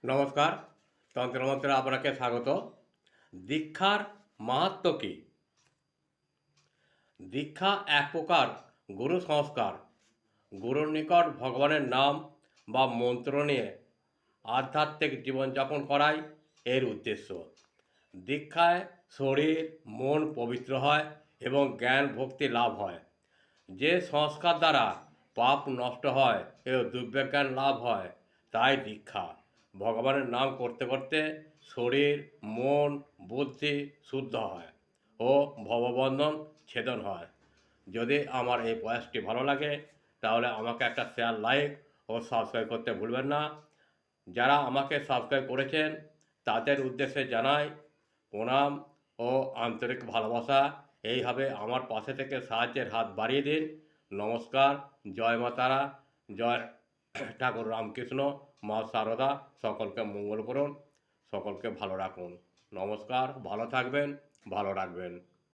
নমস্কার। তন্ত্রমন্ত্রে আপনাকে স্বাগত। দীক্ষার মাহাত্ম্য কী? দীক্ষা এক প্রকার গুরু সংস্কার। গুরুর নিকট ভগবানের নাম বা মন্ত্র নিয়ে আধ্যাত্মিক জীবনযাপন করাই এর উদ্দেশ্য। দীক্ষায় শরীর মন পবিত্র হয় এবং জ্ঞান ভক্তি লাভ হয়। যে সংস্কার দ্বারা পাপ নষ্ট হয় এবং দিব্যজ্ঞান লাভ হয় তাই দীক্ষা। ভগবানের নাম করতে করতে শরীর মন বুদ্ধি শুদ্ধ হয় ও ভববন্ধন ছেদন হয়। যদি আমার এই প্রয়াসটি ভালো লাগে তাহলে আমাকে একটা শেয়ার লাইক ও সাবস্ক্রাইব করতে ভুলবেন না। যারা আমাকে সাবস্ক্রাইব করেছেন তাদের উদ্দেশ্যে জানাই প্রণাম ও আন্তরিক ভালোবাসা। এইভাবে আমার পাশে থেকে সাহায্যের হাত বাড়িয়ে দিন। নমস্কার। জয় মা তারা, জয় ঠাকুর রামকৃষ্ণ, মা সারদা সকলকে মঙ্গল করুন, সকলকে ভালো রাখুন। নমস্কার, ভালো থাকবেন, ভালো রাখবেন।